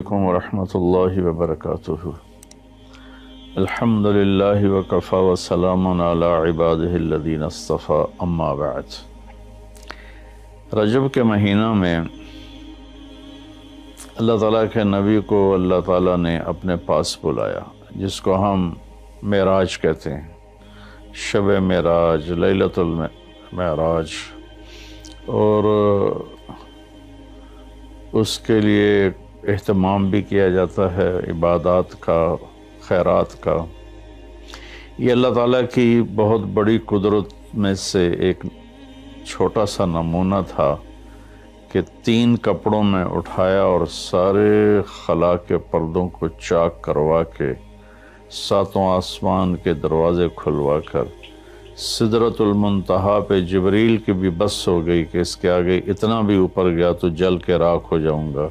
علیکم ورحمۃ اللہ وبرکاتہ۔ الحمد للہ وکفی وسلام علی عبادہ الذین اصطفی، اما بعد۔ رجب کے مہینہ میں اللہ تعالیٰ کے نبی کو اللہ تعالیٰ نے اپنے پاس بلایا، جس کو ہم معراج کہتے ہیں، شب معراج، لیلۃ المعراج، اور اس کے لیے اہتمام بھی کیا جاتا ہے عبادات کا، خیرات کا۔ یہ اللہ تعالیٰ کی بہت بڑی قدرت میں سے ایک چھوٹا سا نمونہ تھا کہ 3 کپڑوں میں اٹھایا اور سارے خلا کے پردوں کو چاک کروا کے 7 آسمان کے دروازے کھلوا کر سدرۃ المنتہا پہ جبریل کی بھی بس ہو گئی کہ اس کے آگے اتنا بھی اوپر گیا تو جل کے راکھ ہو جاؤں گا،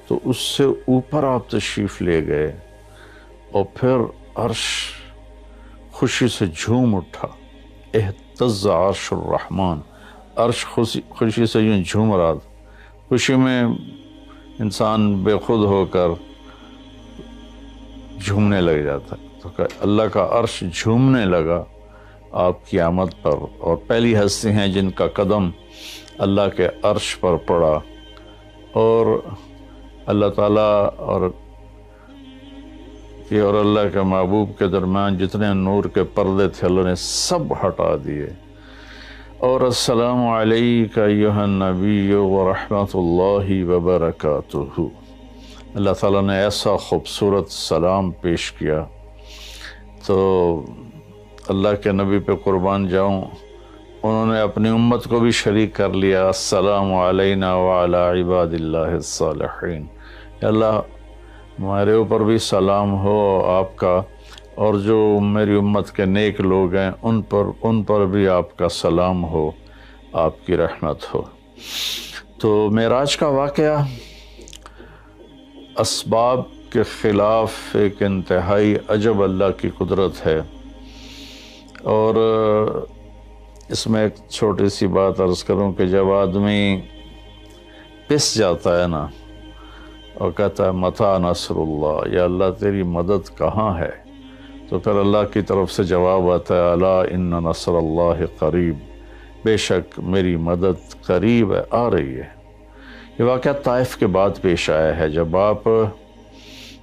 تو اس سے اوپر آپ تشریف لے گئے، اور پھر عرش خوشی سے جھوم اٹھا، اہتز عرش الرحمن، عرش خوشی سے یوں جھوم رہا تھا۔ خوشی میں انسان بے خود ہو کر جھومنے لگ جاتا ہے، تو کہ اللہ کا عرش جھومنے لگا آپ کی آمد پر، اور پہلی ہستی ہیں جن کا قدم اللہ کے عرش پر پڑا، اور اللہ تعالیٰ اور اللہ کے محبوب کے درمیان جتنے نور کے پردے تھے اللہ نے سب ہٹا دیے، اور السلام علیک ایھا النبی ورحمۃ اللہ وبرکاتہ۔ اللہ تعالیٰ نے ایسا خوبصورت سلام پیش کیا، تو اللہ کے نبی پہ قربان جاؤں، انہوں نے اپنی امت کو بھی شریک کر لیا، السلام علینا وعلی عباد اللہ الصالحین۔ اللہ ہمارے اوپر بھی سلام ہو آپ کا، اور جو میری امت کے نیک لوگ ہیں ان پر بھی آپ کا سلام ہو، آپ کی رحمت ہو۔ تو معراج کا واقعہ اسباب کے خلاف ایک انتہائی عجب اللہ کی قدرت ہے، اور اس میں ایک چھوٹی سی بات عرض کروں کہ جب آدمی پس جاتا ہے نا اور کہتا ہے متی نصر اللہ، یا اللہ تیری مدد کہاں ہے، تو پھر اللہ کی طرف سے جواب آتا ہے الا ان نصر اللہ قریب، بے شک میری مدد قریب ہے، آ رہی ہے۔ یہ واقعہ طائف کے بعد پیش آیا ہے، جب آپ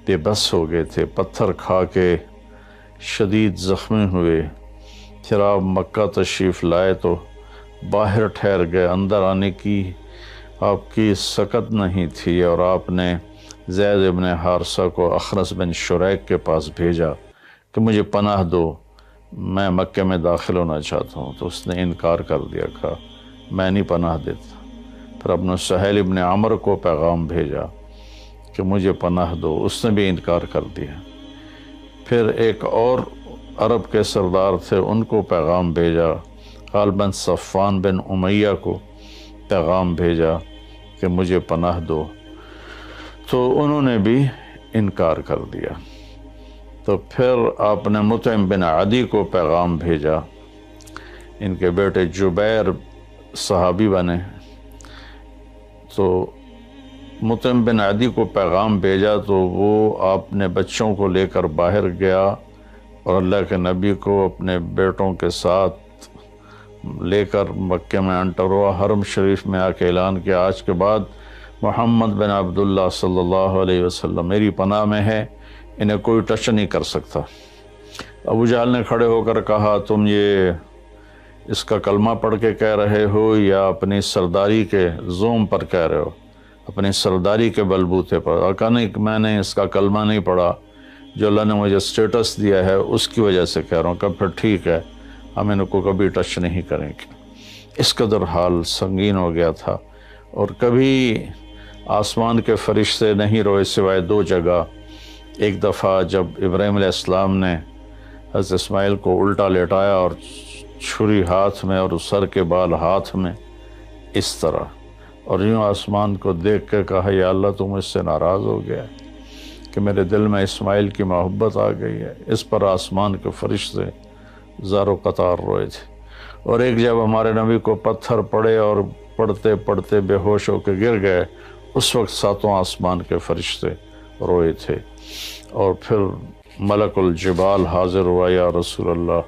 بے بس ہو گئے تھے، پتھر کھا کے شدید زخمی ہوئے، پھر آپ مکہ تشریف لائے تو باہر ٹھہر گئے، اندر آنے کی آپ کی سکت نہیں تھی، اور آپ نے زید ابن حارثہ کو اخنس بن شریک کے پاس بھیجا کہ مجھے پناہ دو، میں مکہ میں داخل ہونا چاہتا ہوں، تو اس نے انکار کر دیا، کہا میں نہیں پناہ دیتا۔ پھر اپنے سہیل ابن عمرو کو پیغام بھیجا کہ مجھے پناہ دو، اس نے بھی انکار کر دیا۔ پھر ایک اور عرب کے سردار تھے، ان کو پیغام بھیجا، غالباً صفوان بن امیہ کو پیغام بھیجا کہ مجھے پناہ دو، تو انہوں نے بھی انکار کر دیا۔ تو پھر آپ نے مطعم بن عدی کو پیغام بھیجا، ان کے بیٹے جبیر صحابی بنے، تو مطعم بن عدی کو پیغام بھیجا تو وہ آپ نے بچوں کو لے کر باہر گیا، اور اللہ کے نبی کو اپنے بیٹوں کے ساتھ لے کر مکہ میں انٹر ہوا، حرم شریف میں آ کے اعلان کیا آج کے بعد محمد بن عبداللہ صلی اللہ علیہ وسلم میری پناہ میں ہے، انہیں کوئی ٹچ نہیں کر سکتا۔ ابو جہل نے کھڑے ہو کر کہا تم یہ اس کا کلمہ پڑھ کے کہہ رہے ہو یا اپنی سرداری کے زوم پر کہہ رہے ہو، اپنی سرداری کے بلبوتے پر؟ اور کہا نہیں، میں نے اس کا کلمہ نہیں پڑھا، جو اللہ نے مجھے سٹیٹس دیا ہے اس کی وجہ سے کہہ رہا ہوں۔ کہ پھر ٹھیک ہے، ہم ان کو کبھی ٹچ نہیں کریں گے۔ اس قدر حال سنگین ہو گیا تھا، اور کبھی آسمان کے فرشتے نہیں روئے سوائے 2 جگہ۔ ایک دفعہ جب ابراہیم علیہ السلام نے حضرت اسماعیل کو الٹا لیٹایا اور چھری ہاتھ میں اور سر کے بال ہاتھ میں، اس طرح، اور یوں آسمان کو دیکھ کے کہا یا اللہ تو مجھ سے ناراض ہو گیا ہے کہ میرے دل میں اسماعیل کی محبت آ گئی ہے۔ اس پر آسمان کے فرشتے زار و قطار روئے تھے۔ اور ایک جب ہمارے نبی کو پتھر پڑے اور پڑھتے پڑھتے بے ہوش ہو کے گر گئے، اس وقت ساتوں آسمان کے فرشتے روئے تھے، اور پھر ملک الجبال حاضر ہوا، یا رسول اللہ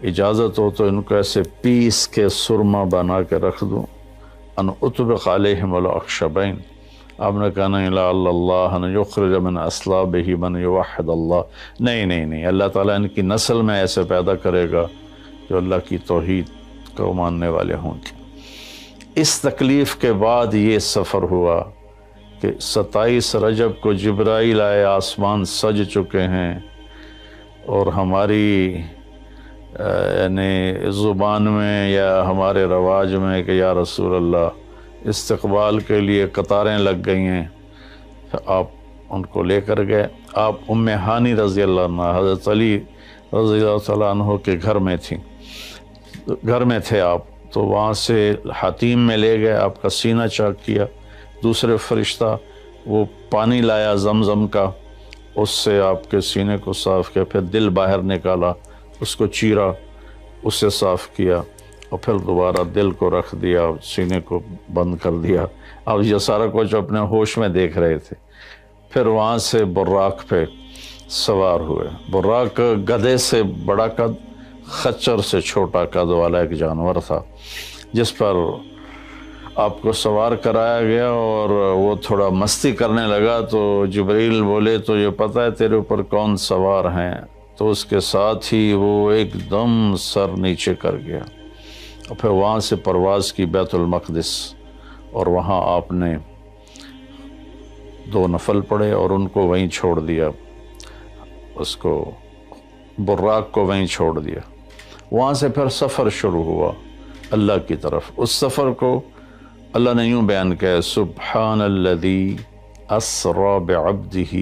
اجازت ہو تو ان کو ایسے پیس کے سرما بنا کے رکھ دوں، ان اطبق علیہم الاخشبین۔ آپ نے کہا نہیں، لا اللہ ان یخرج من اصلابہ من یوحد اللہ، نہیں، اللہ تعالیٰ ان کی نسل میں ایسے پیدا کرے گا جو اللہ کی توحید کو ماننے والے ہوں گے۔ اس تکلیف کے بعد یہ سفر ہوا کہ 27 رجب کو جبرائیل آئے، آسمان سج چکے ہیں، اور ہماری یعنی زبان میں یا ہمارے رواج میں کہ یا رسول اللہ استقبال کے لیے قطاریں لگ گئی ہیں، آپ ان کو لے کر گئے۔ آپ ام ہانی رضی اللہ عنہ، حضرت علی رضی اللہ تعالیٰ عنہ کے گھر میں تھے آپ، تو وہاں سے حتیم میں لے گئے، آپ کا سینہ چاک کیا، دوسرے فرشتہ وہ پانی لایا زمزم کا، اس سے آپ کے سینے کو صاف کیا، پھر دل باہر نکالا، اس کو چیرا، اسے صاف کیا، اور پھر دوبارہ دل کو رکھ دیا، سینے کو بند کر دیا۔ اب یہ سارا کچھ اپنے ہوش میں دیکھ رہے تھے۔ پھر وہاں سے براق پہ سوار ہوئے۔ براق گدھے سے بڑا قد، خچر سے چھوٹا قد والا ایک جانور تھا، جس پر آپ کو سوار کرایا گیا، اور وہ تھوڑا مستی کرنے لگا تو جبریل بولے تو یہ پتہ ہے تیرے اوپر کون سوار ہیں؟ تو اس کے ساتھ ہی وہ ایک دم سر نیچے کر گیا، اور پھر وہاں سے پرواز کی بیت المقدس، اور وہاں آپ نے 2 نفل پڑھے اور ان کو وہیں چھوڑ دیا، اس کو براق کو وہیں چھوڑ دیا۔ وہاں سے پھر سفر شروع ہوا اللہ کی طرف۔ اس سفر کو اللہ نے یوں بیان کیا، سبحان الذی اسری بعبدہ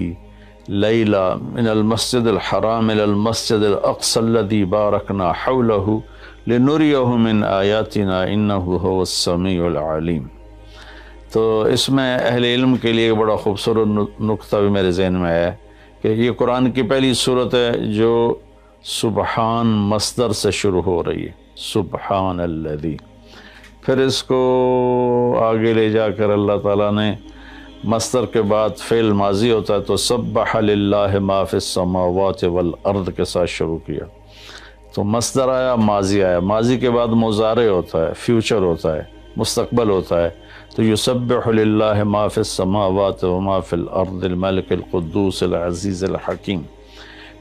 لیلا من المسجد الحرام الى المسجد الاقصى الذی بارکنا حولہ لنریہ من آیاتنا انہ هو السمیع العلیم۔ تو اس میں اہل علم کے لیے بڑا خوبصورت نقطہ بھی میرے ذہن میں ہے کہ یہ قرآن کی پہلی صورت ہے جو سبحان مصدر سے شروع ہو رہی ہے، سبحان الذی۔ پھر اس کو آگے لے جا کر اللہ تعالیٰ نے مصدر کے بعد فعل ماضی ہوتا ہے تو سبح للہ ما فی السماوات والارض کے ساتھ شروع کیا، تو مصدر آیا، ماضی آیا، ماضی کے بعد مضارع ہوتا ہے، فیوچر ہوتا ہے، مستقبل ہوتا ہے، تو یسبح للہ ما فی السماوات وما فی الارض الملک القدوس العزیز الحکیم۔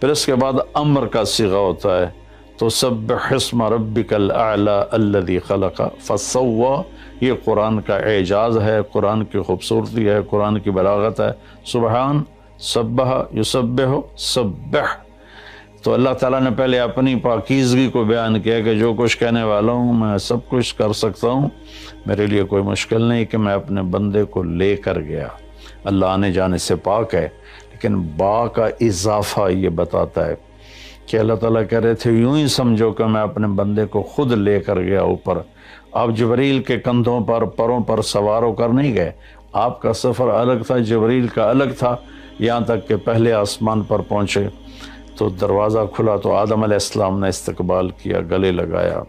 پھر اس کے بعد امر کا صیغہ ہوتا ہے تو سبح اسم ربک الاعلی الذی خلق فسوی۔ یہ قرآن کا اعجاز ہے، قرآن کی خوبصورتی ہے، قرآن کی بلاغت ہے۔ سبحان، سبح، یسبح، سبح۔ تو اللہ تعالیٰ نے پہلے اپنی پاکیزگی کو بیان کیا کہ جو کچھ کہنے والا ہوں میں سب کچھ کر سکتا ہوں، میرے لیے کوئی مشکل نہیں کہ میں اپنے بندے کو لے کر گیا۔ اللہ آنے جانے سے پاک ہے، لیکن با کا اضافہ یہ بتاتا ہے کہ اللہ تعالیٰ کہہ رہے تھے یوں ہی سمجھو کہ میں اپنے بندے کو خود لے کر گیا اوپر۔ آپ جبریل کے کندھوں پر، پروں پر سوار ہو کر نہیں گئے، آپ کا سفر الگ تھا، جبریل کا الگ تھا، یہاں تک کہ پہلے آسمان پر پہنچے تو دروازہ کھلا تو آدم علیہ السلام نے استقبال کیا، گلے لگایا۔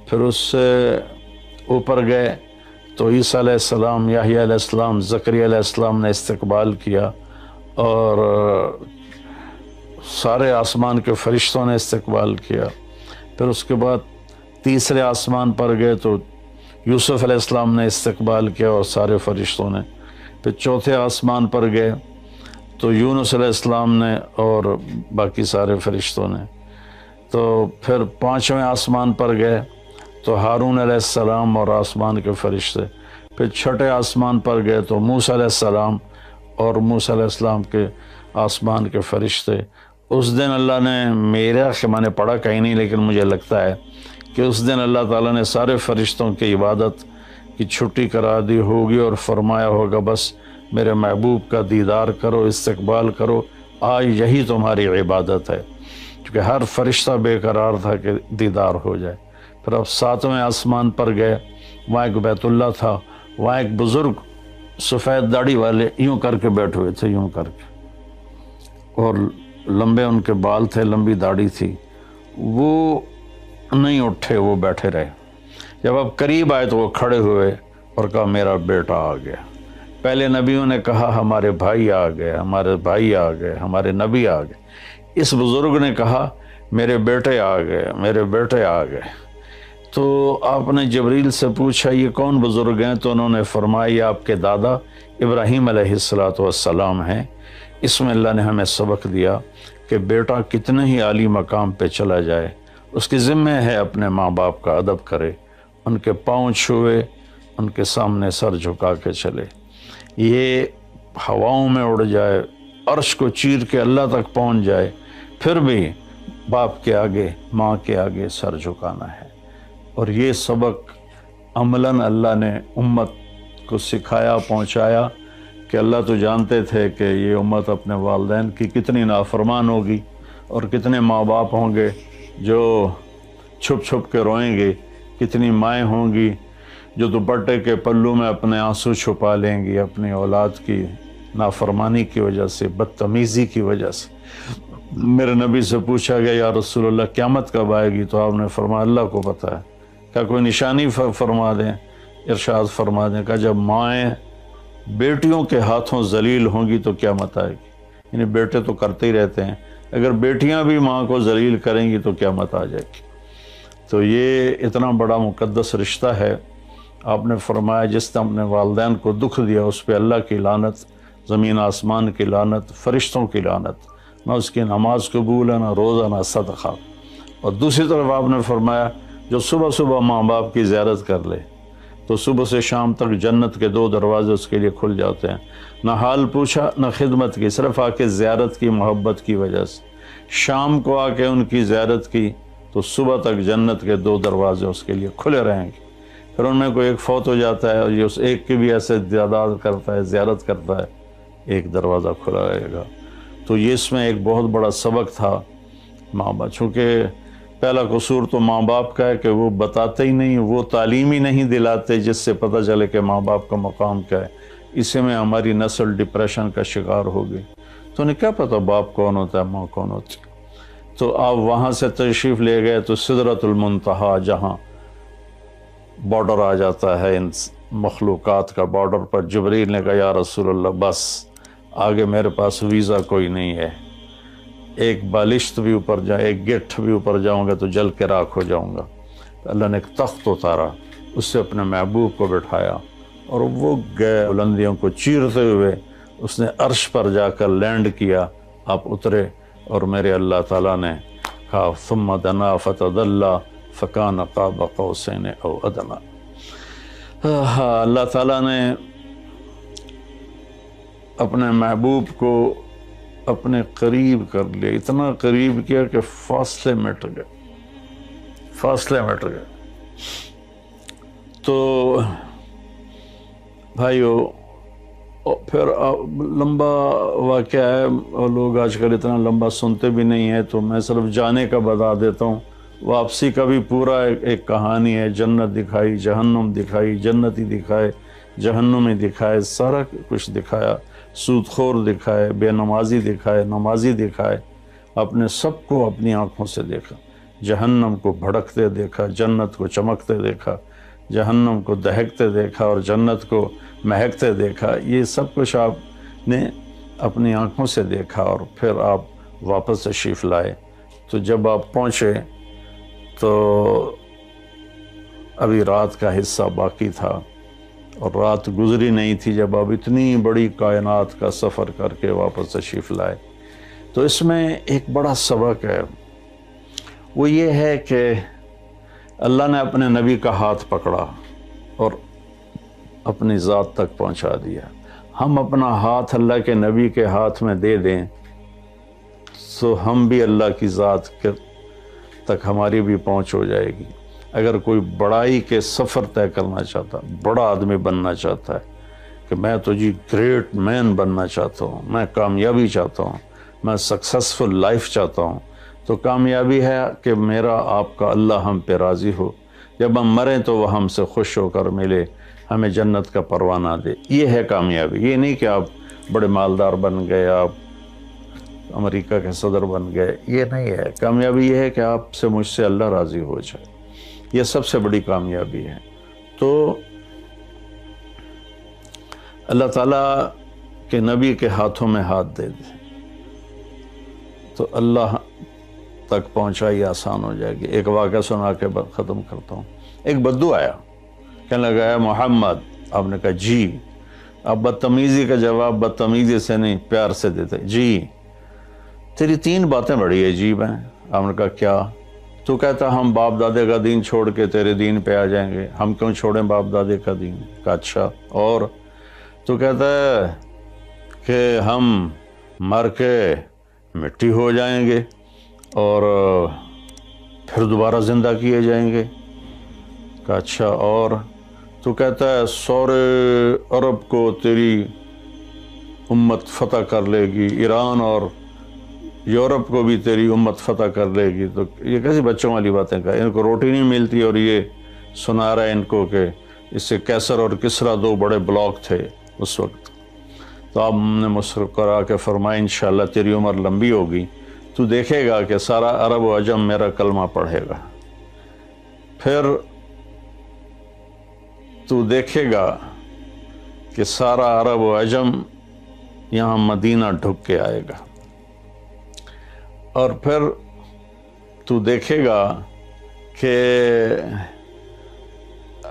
پھر اس سے اوپر گئے تو عیسیٰ علیہ السلام، یحییٰ علیہ السلام، زکریا علیہ السلام نے استقبال کیا، اور سارے آسمان کے فرشتوں نے استقبال کیا۔ پھر اس کے بعد تیسرے آسمان پر گئے تو یوسف علیہ السلام نے استقبال کیا اور سارے فرشتوں نے۔ پھر چوتھے آسمان پر گئے تو یونس علیہ السلام نے اور باقی سارے فرشتوں نے۔ تو پھر پانچویں آسمان پر گئے تو ہارون علیہ السلام اور آسمان کے فرشتے۔ پھر چھٹے آسمان پر گئے تو موسیٰ علیہ السلام اور موسیٰ علیہ السلام کے آسمان کے فرشتے۔ اس دن اللہ نے، میرا کہ میں نے پڑھا کہیں نہیں لیکن مجھے لگتا ہے کہ اس دن اللہ تعالیٰ نے سارے فرشتوں کی عبادت کی چھٹی کرا دی ہوگی اور فرمایا ہوگا بس میرے محبوب کا دیدار کرو، استقبال کرو، آج یہی تمہاری عبادت ہے، کیونکہ ہر فرشتہ بے قرار تھا کہ دیدار ہو جائے۔ پھر اب ساتویں آسمان پر گئے، وہاں ایک بیت اللہ تھا، وہاں ایک بزرگ سفید داڑھی والے یوں کر کے بیٹھے ہوئے تھے، یوں کر کے، اور لمبے ان کے بال تھے، لمبی داڑھی تھی، وہ نہیں اٹھے، وہ بیٹھے رہے۔ جب اب قریب آئے تو وہ کھڑے ہوئے اور کہا میرا بیٹا آ گیا۔ پہلے نبیوں نے کہا ہمارے بھائی آ گئے، ہمارے بھائی آ گئے، ہمارے نبی آ گئے۔ اس بزرگ نے کہا میرے بیٹے آ گئے، میرے بیٹے آ گئے۔ تو آپ نے جبریل سے پوچھا یہ کون بزرگ ہیں؟ تو انہوں نے فرمایا یہ آپ کے دادا ابراہیم علیہ السلام ہیں۔ اس میں اللہ نے ہمیں سبق دیا کہ بیٹا کتنے ہی عالی مقام پہ چلا جائے، اس کی ذمہ ہے اپنے ماں باپ کا ادب کرے، ان کے پاؤں چھوئے، ان کے سامنے سر جھکا کے چلے۔ یہ ہواؤں میں اڑ جائے، عرش کو چیر کے اللہ تک پہنچ جائے، پھر بھی باپ کے آگے، ماں کے آگے سر جھکانا ہے۔ اور یہ سبق عملاً اللہ نے امت کو سکھایا، پہنچایا کہ اللہ تو جانتے تھے کہ یہ امت اپنے والدین کی کتنی نافرمان ہوگی، اور کتنے ماں باپ ہوں گے جو چھپ چھپ کے روئیں گے، کتنی مائیں ہوں گی جو دوپٹے کے پلو میں اپنے آنسو چھپا لیں گی اپنی اولاد کی نافرمانی کی وجہ سے، بدتمیزی کی وجہ سے۔ میرے نبی سے پوچھا گیا یا رسول اللہ قیامت کب آئے گی؟ تو آپ نے فرمایا اللہ کو پتہ ہے، کیا کوئی نشانی فرما دیں؟ ارشاد فرما دیں کہ جب مائیں بیٹیوں کے ہاتھوں ذلیل ہوں گی تو قیامت آئے گی۔ یعنی بیٹے تو کرتے ہی رہتے ہیں، اگر بیٹیاں بھی ماں کو ذلیل کریں گی تو قیامت آ جائے گی۔ تو یہ اتنا بڑا مقدس رشتہ ہے۔ آپ نے فرمایا جس نے اپنے والدین کو دکھ دیا اس پہ اللہ کی لعنت، زمین آسمان کی لعنت، فرشتوں کی لعنت، نہ اس کی نماز قبول ہے، نہ روزہ، نہ صدقہ۔ اور دوسری طرف آپ نے فرمایا جو صبح صبح ماں باپ کی زیارت کر لے تو صبح سے شام تک جنت کے 2 دروازے اس کے لیے کھل جاتے ہیں۔ نہ حال پوچھا نہ خدمت کی، صرف آ کے زیارت کی محبت کی وجہ سے۔ شام کو آ کے ان کی زیارت کی تو صبح تک جنت کے 2 دروازے اس کے لیے کھلے رہیں گے۔ پھر ان میں کوئی ایک فوت ہو جاتا ہے اور یہ اس ایک کی بھی ایسے تعداد کرتا ہے، زیارت کرتا ہے، ایک دروازہ کھلا رہے گا۔ تو یہ اس میں ایک بہت بڑا سبق تھا ماں باپ، چونکہ پہلا قصور تو ماں باپ کا ہے کہ وہ بتاتے ہی نہیں، وہ تعلیم ہی نہیں دلاتے جس سے پتہ چلے کہ ماں باپ کا مقام کیا ہے۔ اسی میں ہماری نسل ڈپریشن کا شکار ہو گئی۔ تو انہیں کیا پتہ باپ کون ہوتا ہے، ماں کون ہوتی ہے؟ تو آپ وہاں سے تشریف لے گئے تو سدرۃ المنتہا، جہاں بارڈر آ جاتا ہے ان مخلوقات کا، بارڈر پر جبریل نے کہا یا رسول اللہ بس آگے میرے پاس ویزا کوئی نہیں ہے، ایک بالشت بھی اوپر جائے، ایک گٹھ بھی اوپر جاؤں گا تو جل کے راکھ ہو جاؤں گا۔ تو اللہ نے ایک تخت اتارا، اس سے اپنے محبوب کو بٹھایا اور وہ گئے بلندیوں کو چیرتے ہوئے، اس نے عرش پر جا کر لینڈ کیا، آپ اترے اور میرے اللہ تعالیٰ نے کہا ثم دنا فتدلی فکان قاب قوسین او ادنی۔ اللہ تعالیٰ نے اپنے محبوب کو اپنے قریب کر لیا، اتنا قریب کیا کہ فاصلے مٹ گئے، فاصلے مٹ گئے۔ تو بھائیو پھر لمبا واقعہ ہے، اور لوگ آج کل اتنا لمبا سنتے بھی نہیں ہیں، تو میں صرف جانے کا بتا دیتا ہوں۔ واپسی کا بھی پورا ایک کہانی ہے، جنت دکھائی، جہنم دکھائی، جنتی دکھائے، جہنمی دکھائے، سارا کچھ دکھایا، سود خور دکھائے، بے نمازی دکھائے، نمازی دکھائے، اپنے سب کو اپنی آنکھوں سے دیکھا، جہنم کو بھڑکتے دیکھا، جنت کو چمکتے دیکھا، جہنم کو دہکتے دیکھا اور جنت کو مہکتے دیکھا۔ یہ سب کچھ آپ نے اپنی آنکھوں سے دیکھا اور پھر آپ واپس تشریف لائے۔ تو جب آپ پہنچے تو ابھی رات کا حصہ باقی تھا اور رات گزری نہیں تھی جب آپ اتنی بڑی کائنات کا سفر کر کے واپس تشریف لائے۔ تو اس میں ایک بڑا سبق ہے، وہ یہ ہے کہ اللہ نے اپنے نبی کا ہاتھ پکڑا اور اپنی ذات تک پہنچا دیا۔ ہم اپنا ہاتھ اللہ کے نبی کے ہاتھ میں دے دیں تو ہم بھی اللہ کی ذات تک ہماری بھی پہنچ ہو جائے گی۔ اگر کوئی بڑائی کے سفر طے کرنا چاہتا، بڑا آدمی بننا چاہتا ہے کہ میں تو جی گریٹ مین بننا چاہتا ہوں، میں کامیابی چاہتا ہوں، میں سکسیسفل لائف چاہتا ہوں، تو کامیابی ہے کہ میرا آپ کا اللہ ہم پہ راضی ہو، جب ہم مریں تو وہ ہم سے خوش ہو کر ملے، ہمیں جنت کا پروانہ دے۔ یہ ہے کامیابی۔ یہ نہیں کہ آپ بڑے مالدار بن گئے، آپ امریکہ کے صدر بن گئے، یہ نہیں ہے۔ کامیابی یہ ہے کہ آپ سے، مجھ سے اللہ راضی ہو جائے، یہ سب سے بڑی کامیابی ہے۔ تو اللہ تعالیٰ کے نبی کے ہاتھوں میں ہاتھ دے دے تو اللہ تک پہنچائی آسان ہو جائے گی۔ ایک واقعہ سنا کے ختم کرتا ہوں۔ ایک بدو آیا، کہنے لگا ہے محمد، آپ نے کہا جی۔ اب بدتمیزی کا جواب بدتمیزی سے نہیں، پیار سے دیتے، جی تیری 3 باتیں بڑی عجیب ہیں۔ آپ نے کہا کیا؟ تو کہتا ہم باپ دادے کا دین چھوڑ کے تیرے دین پہ آ جائیں گے، ہم کیوں چھوڑیں باپ دادے کا دین؟ کہا اچھا، اور؟ تو کہتا ہے کہ ہم مر کے مٹی ہو جائیں گے اور پھر دوبارہ زندہ کیے جائیں گے۔ کہا اچھا، اور؟ تو کہتا ہے سورے عرب کو تیری امت فتح کر لے گی، ایران اور یورپ کو بھی تیری امت فتح کر لے گی۔ تو یہ کیسی بچوں والی باتیں کہا، ان کو روٹی نہیں ملتی اور یہ سنا رہا ہے ان کو کہ اس سے کیسر اور کسرا 2 بڑے بلاک تھے اس وقت۔ تو آپ نے مسکرا کے فرمایا انشاءاللہ تیری عمر لمبی ہوگی، تو دیکھے گا کہ سارا عرب و عجم میرا کلمہ پڑھے گا، پھر تو دیکھے گا کہ سارا عرب و عجم یہاں مدینہ ڈھک کے آئے گا، اور پھر تو دیکھے گا کہ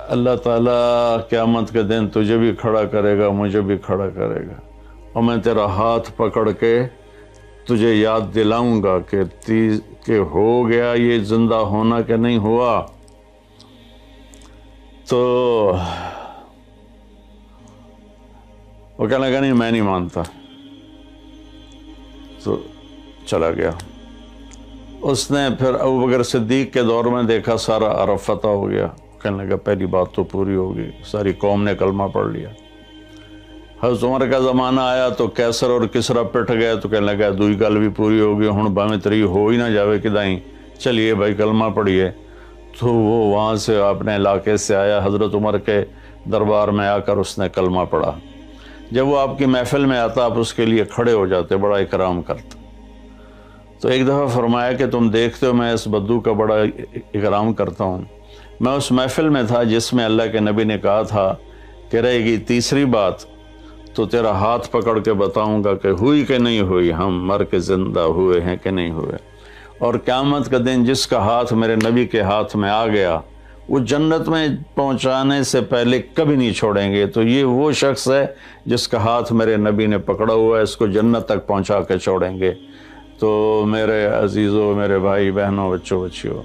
اللہ تعالیٰ قیامت کے دن تجھے بھی کھڑا کرے گا، مجھے بھی کھڑا کرے گا، اور میں تیرا ہاتھ پکڑ کے تجھے یاد دلاؤں گا کہ ہو گیا یہ زندہ ہونا کہ نہیں ہوا۔ تو وہ کہنے لگا نہیں میں نہیں مانتا، تو چلا گیا۔ اس نے پھر ابوبکر صدیق کے دور میں دیکھا سارا عرب فتح ہو گیا، کہنے لگا پہلی بات تو پوری ہوگی، ساری قوم نے کلمہ پڑھ لیا۔ حضرت عمر کا زمانہ آیا تو کیسر اور کسرا پٹ گئے، تو کہنے لگا دوئی گل بھی پوری ہوگی، ہن باویں تری ہو ہی نہ جاوے کدائیں، چلیے بھائی کلمہ پڑھیے۔ تو وہ وہاں سے اپنے علاقے سے آیا، حضرت عمر کے دربار میں آ کر اس نے کلمہ پڑھا۔ جب وہ آپ کی محفل میں آتا آپ اس کے لیے کھڑے ہو جاتے، بڑا اکرام کرتے۔ تو ایک دفعہ فرمایا کہ تم دیکھتے ہو میں اس بدو کا بڑا اکرام کرتا ہوں، میں اس محفل میں تھا جس میں اللہ کے نبی نے کہا تھا کہ رہے گی تیسری بات تو تیرا ہاتھ پکڑ کے بتاؤں گا کہ ہوئی کہ نہیں ہوئی، ہم مر کے زندہ ہوئے ہیں کہ نہیں ہوئے۔ اور قیامت کا دن جس کا ہاتھ میرے نبی کے ہاتھ میں آ گیا وہ جنت میں پہنچانے سے پہلے کبھی نہیں چھوڑیں گے۔ تو یہ وہ شخص ہے جس کا ہاتھ میرے نبی نے پکڑا ہوا ہے، اس کو جنت تک پہنچا کے چھوڑیں گے۔ تو میرے عزیزوں، میرے بھائی بہنوں، بچوں بچیوں،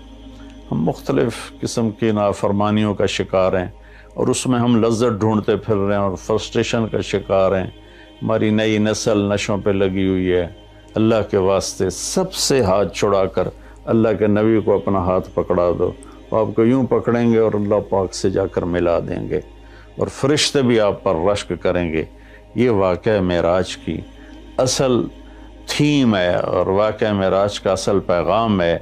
ہم مختلف قسم کی نافرمانیوں کا شکار ہیں اور اس میں ہم لذت ڈھونڈتے پھر رہے ہیں اور فرسٹریشن کا شکار ہیں۔ ہماری نئی نسل نشوں پہ لگی ہوئی ہے۔ اللہ کے واسطے سب سے ہاتھ چھڑا کر اللہ کے نبی کو اپنا ہاتھ پکڑا دو، آپ کو یوں پکڑیں گے اور اللہ پاک سے جا کر ملا دیں گے، اور فرشتے بھی آپ پر رشک کریں گے۔ یہ واقعہ معراج کی اصل تھیم ہے اور واقعہ معراج کا اصل پیغام ہے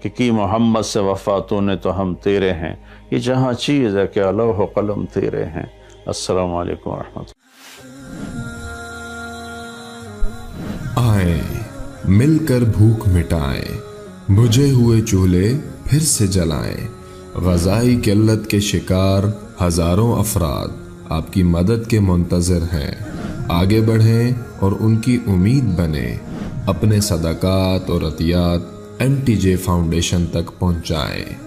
کہ کی محمد سے وفاتوں نے تو ہم تیرے ہیں، یہ جہاں چیز ہے کہ لوح و قلم تیرے ہیں۔ السلام علیکم ورحمۃ اللہ۔ آئیں مل کر بھوک مٹائیں، بجھے ہوئے چولہے پھر سے جلائیں۔ غذائی قلت کے شکار ہزاروں افراد آپ کی مدد کے منتظر ہیں۔ آگے بڑھیں اور ان کی امید بنیں۔ اپنے صدقات اور عطیات MTJ فاؤنڈیشن تک پہنچائیں۔